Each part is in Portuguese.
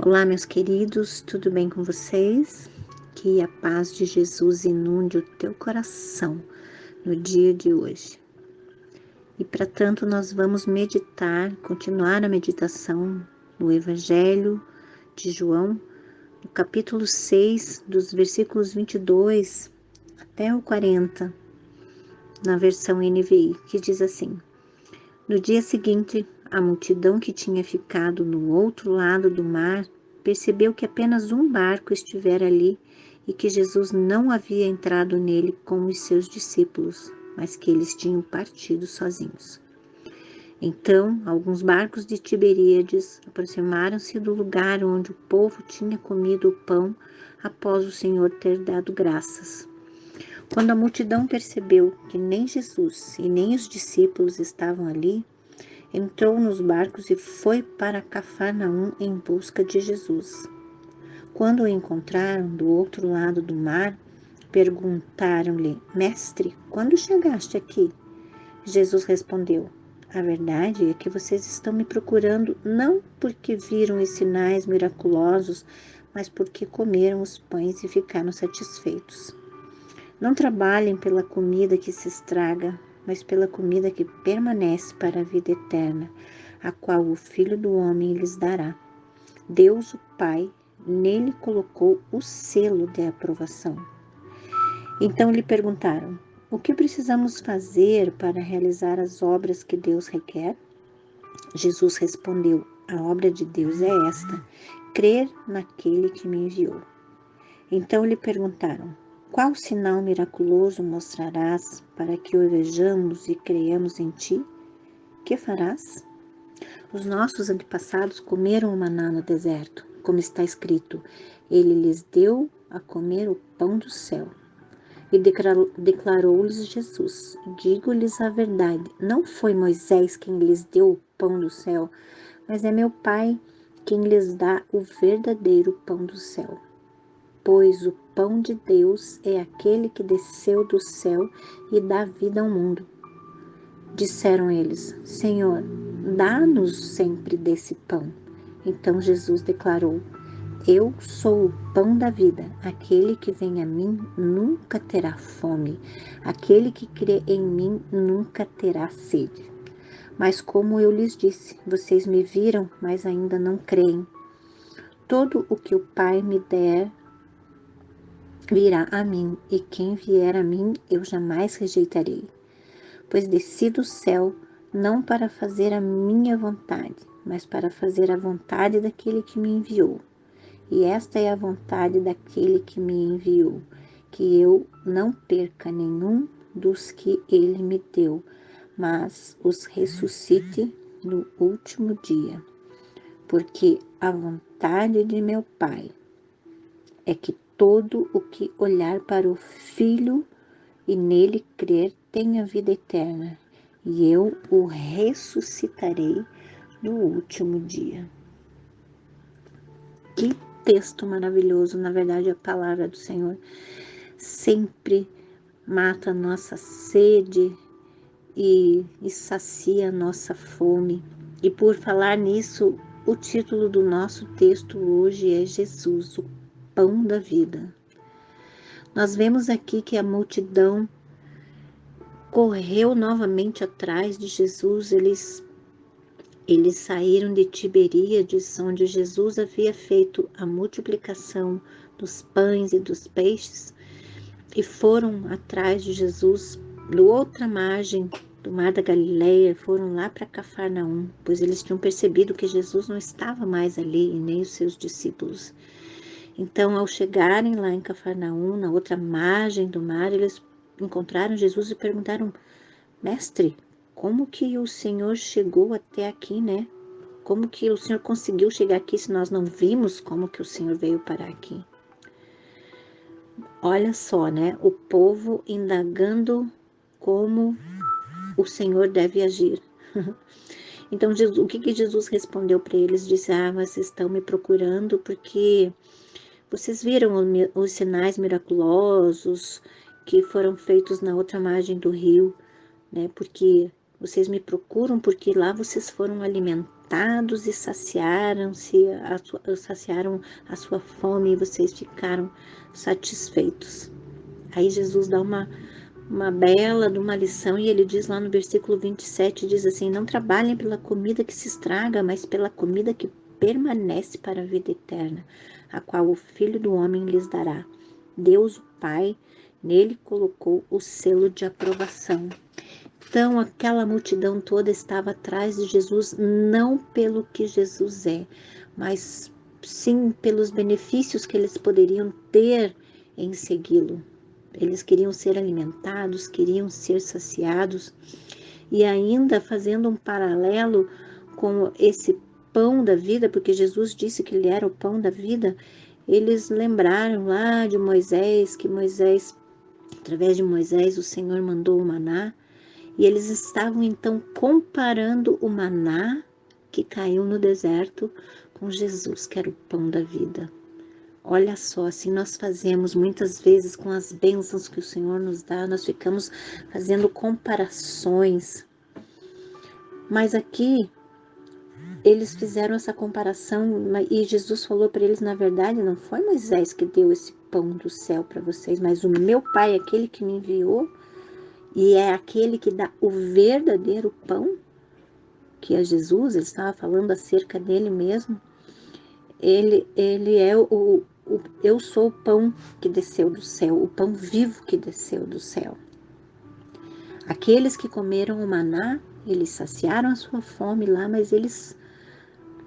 Olá, meus queridos, tudo bem com vocês? Que a paz de Jesus inunde o teu coração no dia de hoje. E para tanto, nós vamos meditar, continuar a meditação no Evangelho de João, no capítulo 6, dos versículos 22 até o 40, na versão NVI, que diz assim: No dia seguinte, a multidão que tinha ficado no outro lado do mar percebeu que apenas um barco estivera ali e que Jesus não havia entrado nele com os seus discípulos, mas que eles tinham partido sozinhos. Então, alguns barcos de Tiberíades aproximaram-se do lugar onde o povo tinha comido o pão após o Senhor ter dado graças. Quando a multidão percebeu que nem Jesus e nem os discípulos estavam ali, entrou nos barcos e foi para Cafarnaum em busca de Jesus. Quando o encontraram do outro lado do mar, perguntaram-lhe: Mestre, quando chegaste aqui? Jesus respondeu: A verdade é que vocês estão me procurando não porque viram os sinais miraculosos, mas porque comeram os pães e ficaram satisfeitos. Não trabalhem pela comida que se estraga, mas pela comida que permanece para a vida eterna, a qual o Filho do Homem lhes dará. Deus, o Pai, nele colocou o selo de aprovação. Então lhe perguntaram: O que precisamos fazer para realizar as obras que Deus requer? Jesus respondeu: A obra de Deus é esta: crer naquele que me enviou. Então lhe perguntaram: Qual sinal miraculoso mostrarás para que o vejamos e creiamos em ti? Que farás? Os nossos antepassados comeram o maná no deserto, como está escrito: Ele lhes deu a comer o pão do céu. E declarou-lhes Jesus: Digo-lhes a verdade, não foi Moisés quem lhes deu o pão do céu, mas é meu Pai quem lhes dá o verdadeiro pão do céu. Pois o pão de Deus é aquele que desceu do céu e dá vida ao mundo. Disseram eles: Senhor, dá-nos sempre desse pão. Então Jesus declarou: Eu sou o pão da vida. Aquele que vem a mim nunca terá fome. Aquele que crê em mim nunca terá sede. Mas como eu lhes disse, vocês me viram, mas ainda não creem. Todo o que o Pai me der virá a mim, e quem vier a mim eu jamais rejeitarei. Pois desci do céu não para fazer a minha vontade, mas para fazer a vontade daquele que me enviou. E esta é a vontade daquele que me enviou, que eu não perca nenhum dos que ele me deu, mas os ressuscite no último dia. Porque a vontade de meu Pai é que todo o que olhar para o Filho e nele crer tenha vida eterna, e eu o ressuscitarei no último dia. Que texto maravilhoso! Na verdade, a palavra do Senhor sempre mata a nossa sede e sacia a nossa fome. E por falar nisso, o título do nosso texto hoje é Jesus, o pão da vida. Nós vemos aqui que a multidão correu novamente atrás de Jesus. Eles saíram de Tiberíades, onde Jesus havia feito a multiplicação dos pães e dos peixes, e foram atrás de Jesus do outra margem do Mar da Galileia, foram lá para Cafarnaum, pois eles tinham percebido que Jesus não estava mais ali e nem os seus discípulos. Então, ao chegarem lá em Cafarnaum, na outra margem do mar, eles encontraram Jesus e perguntaram: Mestre, como que o Senhor chegou até aqui, né? Como que o Senhor conseguiu chegar aqui se nós não vimos como que o Senhor veio parar aqui? Olha só, né? O povo indagando como o Senhor deve agir. Então, o que Jesus respondeu para eles? Disse: vocês estão me procurando porque vocês viram os sinais miraculosos que foram feitos na outra margem do rio, né? Porque vocês me procuram porque lá vocês foram alimentados e saciaram a sua fome e vocês ficaram satisfeitos. Aí Jesus dá uma bela de uma lição e ele diz lá no versículo 27, diz assim: não trabalhem pela comida que se estraga, mas pela comida que permanece para a vida eterna, a qual o Filho do Homem lhes dará. Deus, o Pai, nele colocou o selo de aprovação. Então aquela multidão toda estava atrás de Jesus, não pelo que Jesus é, mas sim pelos benefícios que eles poderiam ter em segui-lo. Eles queriam ser alimentados, queriam ser saciados, e ainda fazendo um paralelo com esse pão da vida, porque Jesus disse que ele era o pão da vida, eles lembraram lá de Moisés, que Moisés, através de Moisés, o Senhor mandou o maná, e eles estavam então comparando o maná que caiu no deserto com Jesus, que era o pão da vida. Olha só, assim nós fazemos muitas vezes com as bênçãos que o Senhor nos dá, nós ficamos fazendo comparações. Mas aqui eles fizeram essa comparação e Jesus falou para eles, na verdade, não foi Moisés que deu esse pão do céu para vocês, mas o meu Pai, aquele que me enviou, e é aquele que dá o verdadeiro pão, que é Jesus, ele estava falando acerca dele mesmo. Ele é eu sou o pão que desceu do céu, o pão vivo que desceu do céu. Aqueles que comeram o maná, eles saciaram a sua fome lá, mas eles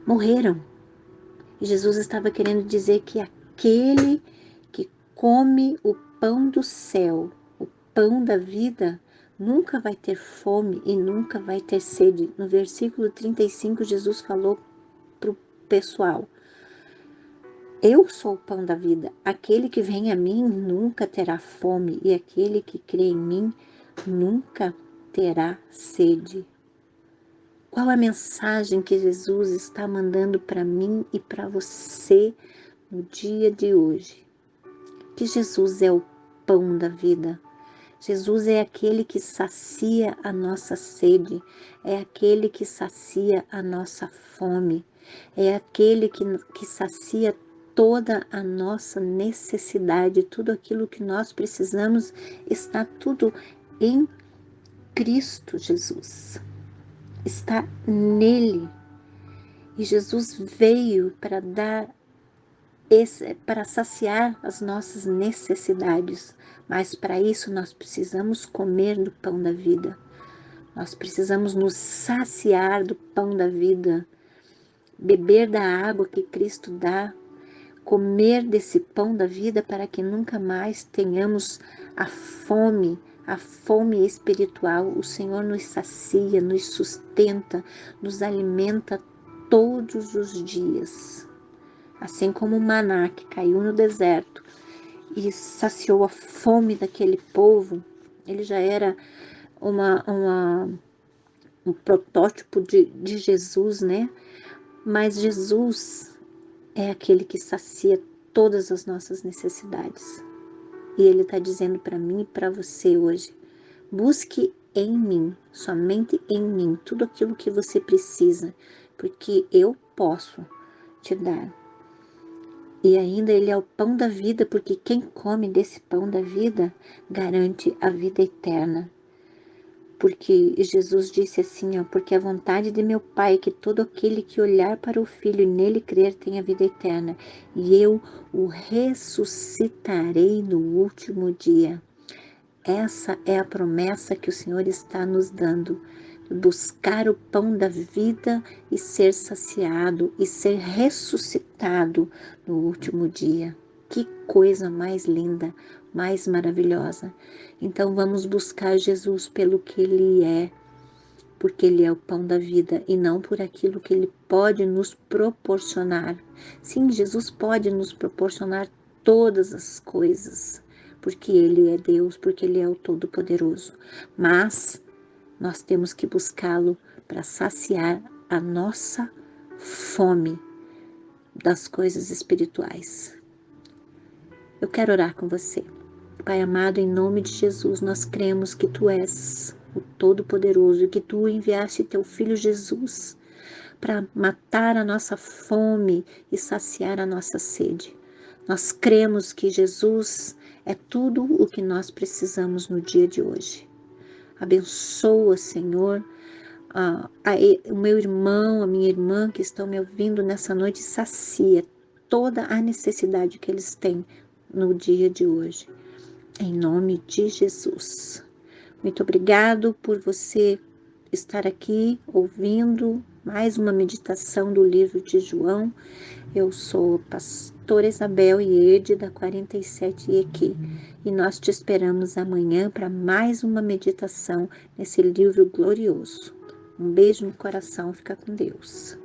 morreram. E Jesus estava querendo dizer que aquele que come o pão do céu, o pão da vida, nunca vai ter fome e nunca vai ter sede. No versículo 35, Jesus falou para o pessoal: eu sou o pão da vida, aquele que vem a mim nunca terá fome, e aquele que crê em mim nunca terá sede. Qual a mensagem que Jesus está mandando para mim e para você no dia de hoje? Que Jesus é o pão da vida. Jesus é aquele que sacia a nossa sede, é aquele que sacia a nossa fome, é aquele que sacia toda a nossa necessidade, tudo aquilo que nós precisamos está tudo em Cristo Jesus, está nele. E Jesus veio para saciar as nossas necessidades, mas para isso nós precisamos comer do pão da vida. Nós precisamos nos saciar do pão da vida, beber da água que Cristo dá, comer desse pão da vida para que nunca mais tenhamos a fome espiritual. O Senhor nos sacia, nos sustenta, nos alimenta todos os dias. Assim como o maná que caiu no deserto e saciou a fome daquele povo, ele já era um protótipo de Jesus, né? Mas Jesus é aquele que sacia todas as nossas necessidades. E Ele está dizendo para mim e para você hoje: busque em mim, somente em mim, tudo aquilo que você precisa, porque eu posso te dar. E ainda Ele é o pão da vida, porque quem come desse pão da vida garante a vida eterna. Porque Jesus disse assim, ó, porque a vontade de meu Pai é que todo aquele que olhar para o Filho e nele crer tenha vida eterna, e eu o ressuscitarei no último dia. Essa é a promessa que o Senhor está nos dando, buscar o pão da vida e ser saciado e ser ressuscitado no último dia. Que coisa mais linda, mais maravilhosa. Então vamos buscar Jesus pelo que Ele é, porque Ele é o pão da vida e não por aquilo que Ele pode nos proporcionar. Sim, Jesus pode nos proporcionar todas as coisas, porque Ele é Deus, porque Ele é o Todo-Poderoso. Mas nós temos que buscá-lo para saciar a nossa fome das coisas espirituais. Eu quero orar com você. Pai amado, em nome de Jesus, nós cremos que Tu és o Todo-Poderoso e que Tu enviaste Teu Filho Jesus para matar a nossa fome e saciar a nossa sede. Nós cremos que Jesus é tudo o que nós precisamos no dia de hoje. Abençoa, Senhor, o meu irmão, a minha irmã que estão me ouvindo nessa noite, sacia toda a necessidade que eles têm no dia de hoje. Em nome de Jesus. Muito obrigado por você estar aqui ouvindo mais uma meditação do livro de João. Eu sou a pastora Isabel Iede, da 47 EQ, e nós te esperamos amanhã para mais uma meditação nesse livro glorioso. Um beijo no coração, fica com Deus.